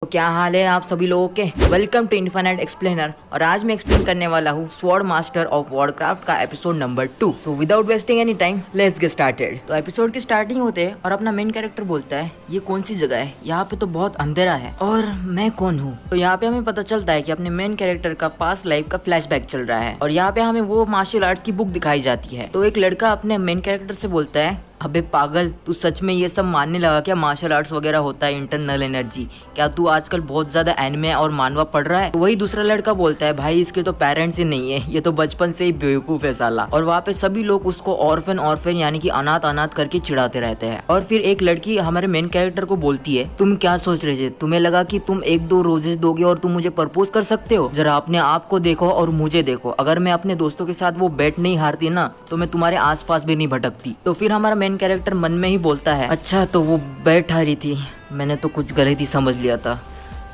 तो क्या हाल है आप सभी लोगों के। Welcome to infinite explainer. और आज मैं एक्सप्लेन करने वाला हूँ स्वॉर्ड मास्टर ऑफ वॉरक्राफ्ट का episode number 2। So without wasting any time let's get started. तो एपिसोड की स्टार्टिंग होते है और अपना मेन कैरेक्टर बोलता है ये कौन सी जगह है, यहाँ पे तो बहुत अंधेरा है और मैं कौन हूँ। तो यहाँ पे हमें पता चलता है कि अपने मेन कैरेक्टर का पास्ट लाइफ का फ्लैशबैक चल रहा है और यहाँ पे हमें वो मार्शल आर्ट्स की बुक दिखाई जाती है। तो एक लड़का अपने मेन कैरेक्टर से बोलता है अबे पागल, तू सच में ये सब मानने लगा क्या? मार्शल आर्ट्स वगैरह होता है इंटरनल एनर्जी। क्या तू आजकल बहुत ज्यादा एनिमे और मानवा पढ़ रहा है? तो वही दूसरा लड़का बोलता है भाई इसके तो पेरेंट्स ही नहीं है, ये तो बचपन से ही बेवकूफ है साला। और वहाँ पे सभी लोग उसको ऑर्फन यानी कि अनाथ अनाथ करके चिढ़ाते रहते हैं। और फिर एक लड़की हमारे मेन कैरेक्टर को बोलती है तुम क्या सोच रहे थे, तुम्हें लगा कि तुम 1-2 रोजेस दोगे और तुम मुझे प्रपोज कर सकते हो? जरा अपने आप को देखो और मुझे देखो, अगर मैं अपने दोस्तों के साथ वो बेट नहीं हारती ना तो मैं तुम्हारे आसपास भी नहीं भटकती। तो फिर हमारा मेन कैरेक्टर मन में ही बोलता है अच्छा तो वो बैठ हारी थी, मैंने तो कुछ गलत ही समझ लिया था,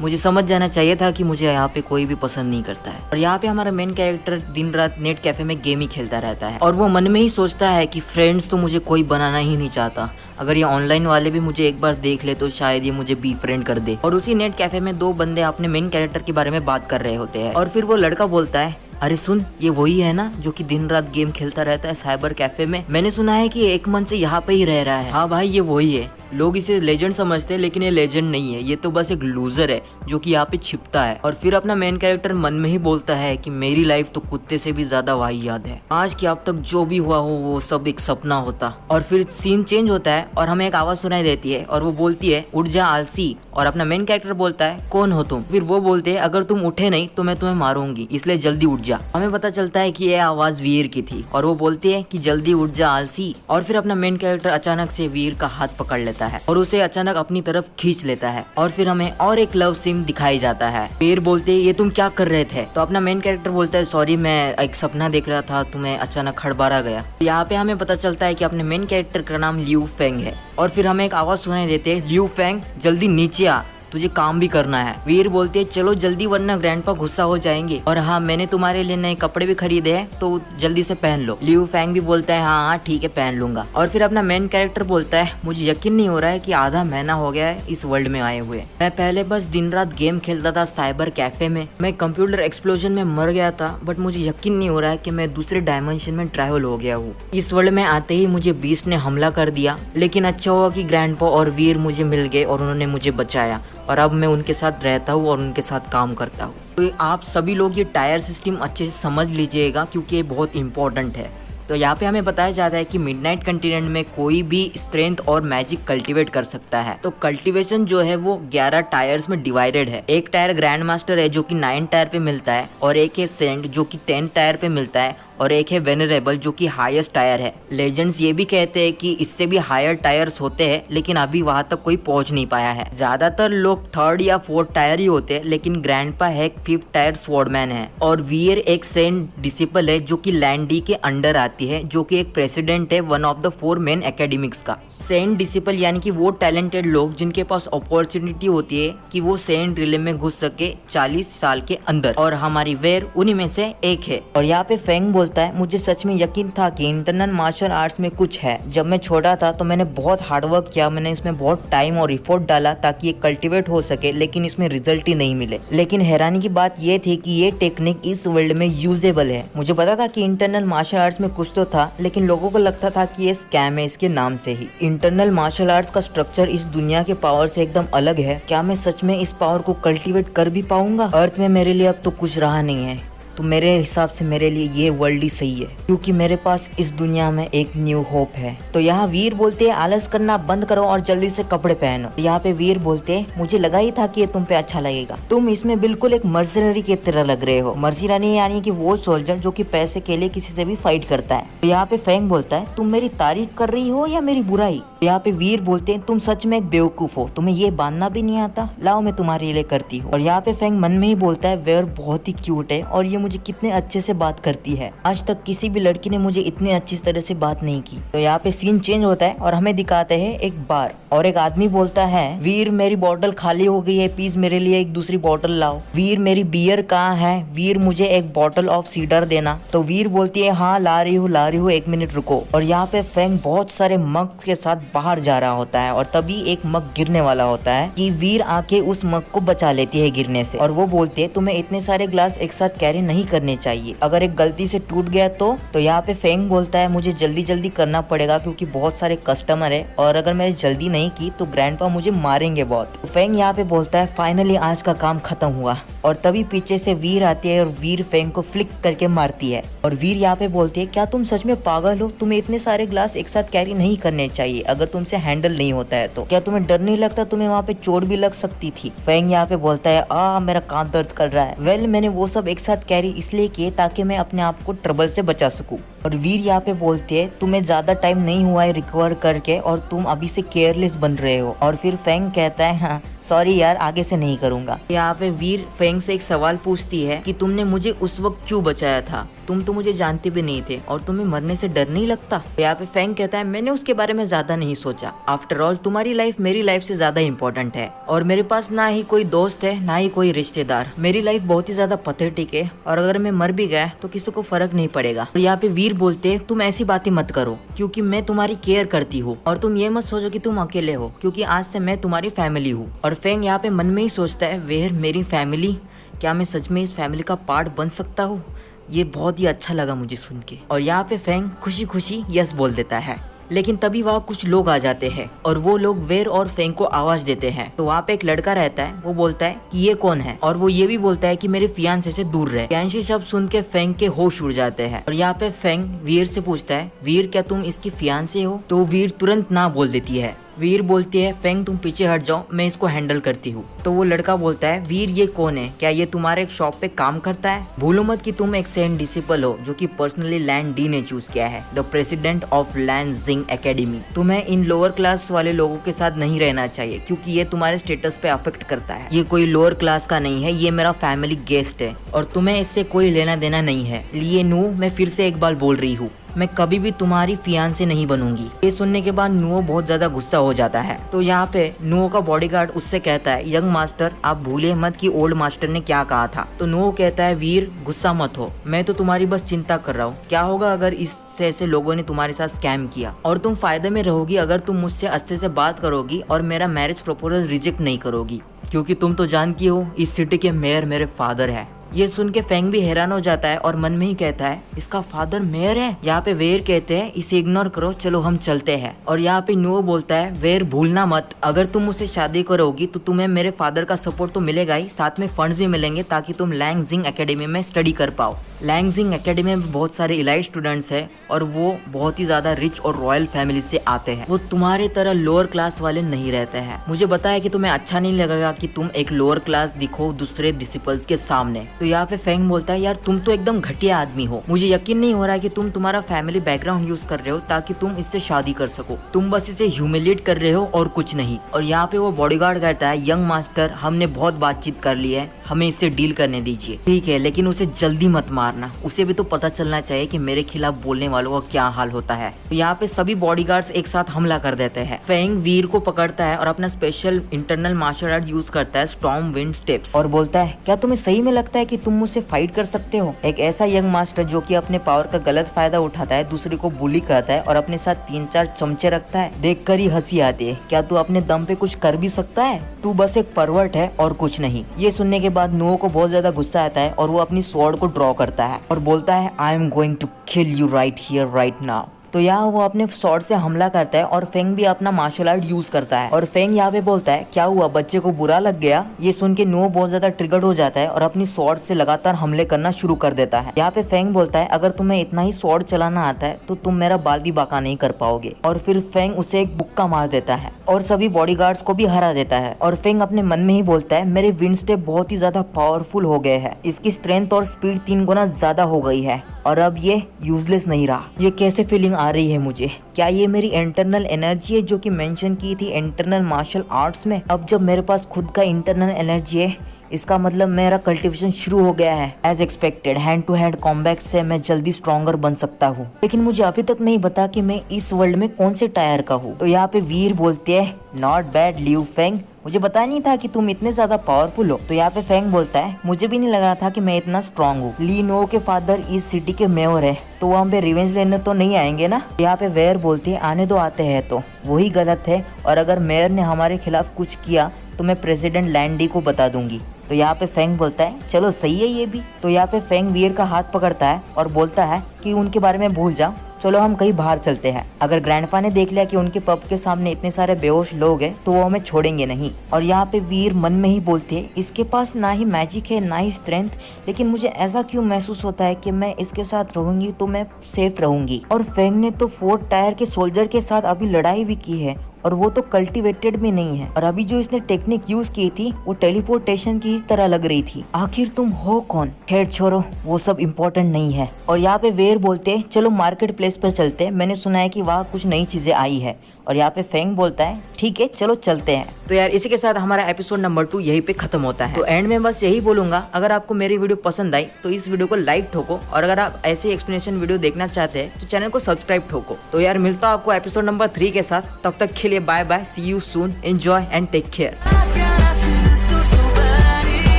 मुझे समझ जाना चाहिए था कि मुझे यहाँ पे कोई भी पसंद नहीं करता है। और यहाँ पे हमारा मेन कैरेक्टर दिन रात नेट कैफे में गेम ही खेलता रहता है और वो मन में ही सोचता है कि फ्रेंड्स तो मुझे कोई बनाना ही नहीं चाहता, अगर ये ऑनलाइन वाले भी मुझे एक बार देख ले तो शायद ये मुझे बी फ्रेंड कर दे। और उसी नेट कैफे में 2 बंदे अपने मेन कैरेक्टर के बारे में बात कर रहे होते हैं और फिर वो लड़का बोलता है अरे सुन, ये वही है ना जो कि दिन रात गेम खेलता रहता है साइबर कैफे में, मैंने सुना है कि 1 मंथ से यहाँ पे ही रह रहा है। हाँ भाई ये वही है, लोग इसे लेजेंड समझते हैं लेकिन ये लेजेंड नहीं है, ये तो बस एक लूजर है जो कि यहाँ पे छिपता है। और फिर अपना मेन कैरेक्टर मन में ही बोलता है कि मेरी लाइफ तो कुत्ते से भी ज्यादा वाहियात है, आज की अब तक जो भी हुआ हो वो सब एक सपना होता। और फिर सीन चेंज होता है और हमें एक आवाज सुनाई देती है और वो बोलती है उठ जा आलसी। और अपना मेन कैरेक्टर बोलता है कौन हो तुम? फिर वो बोलते हैं अगर तुम उठे नहीं तो मैं तुम्हें मारूंगी, इसलिए जल्दी उठ जा। हमें पता चलता है कि ये आवाज वीर की थी और वो बोलती है कि जल्दी उठ जा आलसी। और फिर अपना मेन कैरेक्टर अचानक से वीर का हाथ पकड़ लेता है और उसे अचानक अपनी तरफ खींच लेता है और फिर हमें और एक लव सीन दिखाई जाता है। वीर बोलते है ये तुम क्या कर रहे थे? तो अपना मेन कैरेक्टर बोलता है सॉरी मैं एक सपना देख रहा था, तुम्हें अचानक हड़बड़ा गया। यहाँ पे हमें पता चलता है कि अपने मेन कैरेक्टर का नाम लियू फेंग है और फिर हमें एक आवाज सुनाई देते है लियू फेंग जल्दी नीचे आ, तुझे काम भी करना है। वीर बोलते हैं चलो जल्दी वरना ग्रैंडपा गुस्सा हो जाएंगे, और हाँ मैंने तुम्हारे लिए नए कपड़े भी खरीदे हैं तो जल्दी से पहन लो। लियू फैंग भी बोलता है हाँ हाँ ठीक है पहन लूंगा। और फिर अपना मेन कैरेक्टर बोलता है मुझे यकीन नहीं हो रहा है कि आधा महीना हो गया है इस वर्ल्ड में आए हुए, मैं पहले बस दिन रात गेम खेलता था साइबर कैफे में, मैं कंप्यूटर एक्सप्लोजन में मर गया था बट मुझे यकीन नहीं हो रहा है कि मैं दूसरे डायमेंशन में ट्रैवल हो गया हूँ। इस वर्ल्ड में आते ही मुझे बीस्ट ने हमला कर दिया, लेकिन अच्छा हुआ कि ग्रैंडपा और वीर मुझे मिल गए और उन्होंने मुझे बचाया और अब मैं उनके साथ रहता हूँ और उनके साथ काम करता हूँ। तो आप सभी लोग ये टायर सिस्टम अच्छे से समझ लीजिएगा क्योंकि ये बहुत इंपॉर्टेंट है। तो यहाँ पे हमें बताया जाता है कि मिडनाइट कंटिनेंट में कोई भी स्ट्रेंथ और मैजिक कल्टीवेट कर सकता है। तो कल्टीवेशन जो है वो 11 टायर्स में डिवाइडेड है। एक टायर ग्रैंड मास्टर है जो कि 9 टायर पे मिलता है और एक है सेंट जो कि 10 टायर पे मिलता है और एक है वेनरेबल जो कि हाईएस्ट टायर है। लेजेंड्स ये भी कहते हैं कि इससे भी हायर टायर्स होते हैं लेकिन अभी वहां तक कोई पहुंच नहीं पाया है। ज्यादातर लोग 3rd या 4th टायर ही होते हैं लेकिन ग्रैंडपा है 5th टायर स्वॉर्डमैन है। और वीर एक सेंट डिसिपल है जो कि लैंडी के अंडर आती है, जो कि एक प्रेसिडेंट है 1 ऑफ द 4 मेन एकेडमिक्स का। सेंट डिसिपल यानी कि वो टैलेंटेड लोग जिनके पास अपॉर्चुनिटी होती है कि वो सेंट रिले में घुस सके 40 साल के अंदर, और हमारी वेर उन्हीं में से एक है। और यहाँ पे फेंग बोलता है मुझे सच में यकीन था कि इंटरनल मार्शल आर्ट्स में कुछ है। जब मैं छोटा था तो मैंने बहुत हार्डवर्क किया, मैंने इसमें बहुत टाइम और इफोर्ट डाला ताकि ये कल्टीवेट हो सके, लेकिन इसमें रिजल्ट ही नहीं मिले। लेकिन हैरानी की बात ये थी कि ये टेक्निक इस वर्ल्ड में यूजेबल है। मुझे पता था कि इंटरनल मार्शल आर्ट्स में कुछ तो था लेकिन लोगों को लगता था कि ये स्कैम है इसके नाम से ही। इंटरनल मार्शल आर्ट्स का स्ट्रक्चर इस दुनिया के पावर से एकदम अलग है। क्या मैं सच में इस पावर को कल्टीवेट कर भी पाऊंगा? अर्थ में मेरे लिए अब तो कुछ रहा नहीं है, तो मेरे हिसाब से मेरे लिए ये वर्ल्ड ही सही है क्योंकि मेरे पास इस दुनिया में एक न्यू होप है। तो यहाँ वीर बोलते हैं आलस करना बंद करो और जल्दी से कपड़े पहनो। तो यहाँ पे वीर बोलते हैं मुझे लगा ही था कि ये तुम पे अच्छा लगेगा, तुम इसमें बिल्कुल एक मर्सिनरी की तरह लग रहे हो। मर्सिनरी यानी कि वो सोल्जर जो कि पैसे के लिए किसी से भी फाइट करता है। तो यहाँ पे फैंग बोलता है तुम मेरी तारीफ कर रही हो या मेरी बुराई? तो यहाँ पे वीर बोलते हैं तुम सच में एक बेवकूफ हो, तुम्हें ये बांधना भी नहीं आता, लाओ मैं तुम्हारे लिए करती हूँ। और यहाँ पे फैंग मन में ही बोलता है वेयर बहुत ही क्यूट है और ये मुझे कितने अच्छे से बात करती है। आज तक किसी भी लड़की ने मुझे इतनी अच्छी तरह से बात नहीं की। तो यहाँ पे सीन चेंज होता है और हमें दिखाते हैं एक बार, और एक आदमी बोलता है वीर मेरी बोतल खाली हो गई है, प्लीज मेरे लिए एक दूसरी बोतल लाओ। वीर मेरी बियर कहाँ है, वीर मुझे एक बोतल ऑफ सीडर देना। तो वीर बोलती है हाँ ला रही हूँ 1 मिनट रुको। और यहाँ पे फेंग बहुत सारे मग के साथ बाहर जा रहा होता है और तभी एक मग गिरने वाला होता है कि वीर आके उस मग को बचा लेती है गिरने से, और वो बोलती है तुम्हें इतने सारे ग्लास एक साथ कैरी नहीं करने चाहिए, अगर एक गलती से टूट गया तो यहाँ पे फेंग बोलता है मुझे जल्दी जल्दी करना पड़ेगा क्योंकि बहुत सारे कस्टमर है और अगर मैंने जल्दी नहीं की तो ग्रैंडपा मुझे मारेंगे बहुत। तो फेंग यहाँ पे बोलता है फाइनली आज का काम खत्म हुआ, और तभी पीछे से वीर आती है और वीर फेंग को फ्लिक करके मारती है। और वीर यहाँ पे बोलती है क्या तुम सच में पागल हो, तुम्हें इतने सारे ग्लास एक साथ कैरी नहीं करने चाहिए, अगर तुमसे हैंडल नहीं होता है तो क्या तुम्हें डर नहीं लगता, तुम्हें वहाँ पे चोट भी लग सकती थी। फेंग यहाँ पे बोलता है मेरा कान दर्द कर रहा है। वेल मैंने वो सब एक साथ कैरी इसलिए किए ताकि मैं अपने आप को ट्रबल से बचा सकूं। और वीर यहाँ पे बोलते है तुम्हें ज्यादा टाइम नहीं हुआ है रिकवर करके और तुम अभी से केयरलेस बन रहे हो। और फिर फेंग कहता है हाँ सॉरी यार आगे से नहीं करूंगा। यहाँ पे वीर फेंग से एक सवाल पूछती है कि तुमने मुझे उस वक्त क्यों बचाया था, तुम तो मुझे जानते भी नहीं थे और तुम्हें मरने से डर नहीं लगता। यहाँ पे फेंग कहता है मैंने उसके बारे में ज्यादा नहीं सोचा, आफ्टर ऑल तुम्हारी लाइफ मेरी लाइफ से ज्यादा इम्पोर्टेंट है और मेरे पास ना ही कोई दोस्त है ना ही कोई रिश्तेदार, मेरी लाइफ बहुत ही ज्यादा पथेटिक है और अगर मैं मर भी गया तो किसी को फर्क नहीं पड़ेगा। और यहाँ पे वीर बोलते तुम ऐसी बातें मत करो क्योंकि मैं तुम्हारी केयर करती हूँ और तुम ये मत सोचो कि तुम अकेले हो क्योंकि आज से मैं तुम्हारी फैमिली हूँ। और फेंग यहाँ पे मन में ही सोचता है वेयर मेरी फैमिली, क्या मैं सच में इस फैमिली का पार्ट बन सकता हूँ। ये बहुत ही अच्छा लगा मुझे सुन के। और यहाँ पे फेंग खुशी खुशी यस बोल देता है, लेकिन तभी वहाँ कुछ लोग आ जाते हैं और वो लोग वेर और फेंग को आवाज देते हैं। तो वहाँ पे एक लड़का रहता है, वो बोलता है कि ये कौन है और वो ये भी बोलता है कि मेरे फियांसे से दूर रहे। फियांसे शब्द सुन के फेंग के होश उड़ जाते हैं और यहाँ पे फेंग वीर से पूछता है वीर क्या तुम इसकी फियांसे हो। तो वीर तुरंत ना बोल देती है। वीर बोलती है फेंग तुम पीछे हट जाओ मैं इसको हैंडल करती हूँ। तो वो लड़का बोलता है वीर ये कौन है, क्या ये तुम्हारे एक शॉप पे काम करता है। भूलो मत कि तुम एक सेंट डिसिपल हो जो कि पर्सनली लैंड डी ने चूज किया है, द प्रेसिडेंट ऑफ लैंड जिंग एकेडमी। तुम्हें इन लोअर क्लास वाले लोगों के साथ नहीं रहना चाहिए क्योंकि ये तुम्हारे स्टेटस पे अफेक्ट करता है। ये कोई लोअर क्लास का नहीं है, ये मेरा फैमिली गेस्ट है और तुम्हें इससे कोई लेना देना नहीं है। लिए नू मैं फिर से एक बार बोल रही हूँ, मैं कभी भी तुम्हारी फियांसे नहीं बनूंगी। ये सुनने के बाद नुओ बहुत ज्यादा गुस्सा हो जाता है। तो यहाँ पे नुओ का बॉडीगार्ड उससे कहता है यंग मास्टर आप भूले मत कि ओल्ड मास्टर ने क्या कहा था। तो नुओ कहता है वीर गुस्सा मत हो, मैं तो तुम्हारी बस चिंता कर रहा हूँ, क्या होगा अगर इस ऐसे लोगों ने तुम्हारे साथ स्कैम किया, और तुम फायदे में रहोगी अगर तुम मुझसे अच्छे से बात करोगी और मेरा मैरिज प्रपोजल रिजेक्ट नहीं करोगी क्योंकि तुम तो जानती हो इस सिटी के मेयर मेरे फादर है। ये सुन के फेंग भी हैरान हो जाता है और मन में ही कहता है इसका फादर मेयर है। यहाँ पे वेर कहते हैं इसे इग्नोर करो, चलो हम चलते हैं। और यहाँ पे नुओ बोलता है वेर भूलना मत, अगर तुम मुझसे शादी करोगी तो तुम्हें मेरे फादर का सपोर्ट तो मिलेगा ही, साथ में फंड्स भी मिलेंगे ताकि तुम लैंग जिंग एकेडमी में स्टडी कर पाओ। लैंग जिंग एकेडमी में बहुत सारे इलाइट स्टूडेंट्स है और वो बहुत ही ज्यादा रिच और रॉयल फैमिली से आते हैं, वो तुम्हारे तरह लोअर क्लास वाले नहीं रहते हैं। मुझे पता है कि तुम्हें अच्छा नहीं लगेगा कि तुम एक लोअर क्लास दिखो दूसरे डिसिपल्स के सामने। तो यहाँ पे फेंग बोलता है यार तुम तो एकदम घटिया आदमी हो, मुझे यकीन नहीं हो रहा है कि तुम तुम्हारा फैमिली बैकग्राउंड यूज कर रहे हो ताकि तुम इससे शादी कर सको, तुम बस इसे ह्यूमिलिएट कर रहे हो और कुछ नहीं। और यहाँ पे वो बॉडीगार्ड कहता है यंग मास्टर हमने बहुत बातचीत कर ली है, हमें इससे डील करने दीजिए। ठीक है लेकिन उसे जल्दी मत मारना, उसे भी तो पता चलना चाहिए कि मेरे खिलाफ बोलने वालों का क्या हाल होता है। तो यहाँ पे सभी बॉडीगार्ड्स एक साथ हमला कर देते हैं। फेंग वीर को पकड़ता है और अपना special internal martial art use करता है स्टॉर्म विंड स्टेप्स और बोलता है क्या तुम्हें सही में लगता है कि तुम मुझसे फाइट कर सकते हो। एक ऐसा यंग मास्टर जो कि अपने पावर का गलत फायदा उठाता है, दूसरे को बुली करता है और अपने साथ 3-4 चमचे रखता है, देखकर ही हंसी आती है। क्या तू अपने दम पे कुछ कर भी सकता है, तू बस एक परवर्ट है और कुछ नहीं। ये सुनने के बाद नुओ को बहुत ज्यादा गुस्सा आता है और वो अपनी स्वॉर्ड को ड्रॉ करता है और बोलता है I am going to kill you right here right now. तो यहाँ वो अपने स्वॉर्ड से हमला करता है और फेंग भी अपना मार्शल आर्ट यूज करता है और फेंग यहाँ पे बोलता है क्या हुआ, बच्चे को बुरा लग गया। ये सुन के नुओ बहुत ज्यादा ट्रिगर्ड हो जाता है और अपनी स्वॉर्ड से लगातार हमले करना शुरू कर देता है। यहाँ पे फेंग बोलता है अगर तुम्हें इतना ही स्वॉर्ड चलाना आता है तो तुम मेरा बाल भी बांका नहीं कर पाओगे। और फिर फेंग उसे एक बुक्का मार देता है और सभी बॉडीगार्ड्स को भी हरा देता है। और फेंग अपने मन में ही बोलता है मेरे विंड स्टेप बहुत ही ज्यादा पावरफुल हो गए हैं, इसकी स्ट्रेंथ और स्पीड 3 गुना ज्यादा हो गई है और अब ये यूजलेस नहीं रहा। ये कैसे फीलिंग आ रही है मुझे, क्या ये मेरी इंटरनल एनर्जी है जो कि मेंशन की थी इंटरनल मार्शल आर्ट्स में। अब जब मेरे पास खुद का इंटरनल एनर्जी है इसका मतलब मेरा कल्टीवेशन शुरू हो गया है। As expected hand to hand combat से मैं जल्दी स्ट्रॉन्गर बन सकता हूँ, लेकिन मुझे अभी तक नहीं पता कि मैं इस वर्ल्ड में कौन से टायर का हूँ। तो यहाँ पे वीर बोलते हैं नॉट बैड लियू फेंग, मुझे पता नहीं था कि तुम इतने ज्यादा पावरफुल हो। तो यहाँ पे फेंग बोलता है मुझे भी नहीं लगा था कि मैं इतना स्ट्रांग हूँ। ली नो के फादर इस सिटी के मेयर है, तो वो हम पे रिवेंज लेने तो नहीं आएंगे ना। यहाँ पे वेयर बोलती है आने दो, आते हैं तो वही गलत है, और अगर मेयर ने हमारे खिलाफ कुछ किया तो मैं प्रेसिडेंट लैंडी को बता दूंगी। तो यहाँ पे फेंग बोलता है चलो सही है ये भी। तो यहाँ पे फेंग वीर का हाथ पकड़ता है और बोलता है कि उनके बारे में भूल जा, चलो हम कहीं बाहर चलते हैं। अगर ग्रैंडपा ने देख लिया कि उनके पब के सामने इतने सारे बेहोश लोग हैं तो वो हमें छोड़ेंगे नहीं। और यहाँ पे वीर मन में ही बोलते हैं इसके पास ना ही मैजिक है ना ही स्ट्रेंथ, लेकिन मुझे ऐसा क्यों महसूस होता है कि मैं इसके साथ रहूंगी तो मैं सेफ रहूंगी। और फेंग ने तो 4th टायर के सोल्जर के साथ अभी लड़ाई भी की है, और वो तो कल्टीवेटेड भी नहीं है, और अभी जो इसने टेक्निक यूज की थी वो टेलीपोर्टेशन की तरह लग रही थी। आखिर तुम हो कौन? खैर छोड़ो, वो सब इम्पोर्टेंट नहीं है। और यहाँ पे वेर बोलते हैं चलो मार्केट प्लेस पर चलते हैं, मैंने सुना है कि वहाँ कुछ नई चीजें आई है। और यहाँ पे फेंग बोलता है ठीक है चलो चलते हैं। तो यार इसी के साथ हमारा एपिसोड नंबर 2 यहीं पे खत्म होता है। तो एंड में बस यही बोलूंगा, अगर आपको मेरी वीडियो पसंद आई तो इस वीडियो को लाइक ठोको, और अगर आप ऐसे एक्सप्लेनेशन वीडियो देखना चाहते हैं तो चैनल को सब्सक्राइब ठोको। तो यार मिलता हूँ आपको एपिसोड नंबर 3 के साथ, तब तक के लिए bye bye, see you soon, enjoy and take care.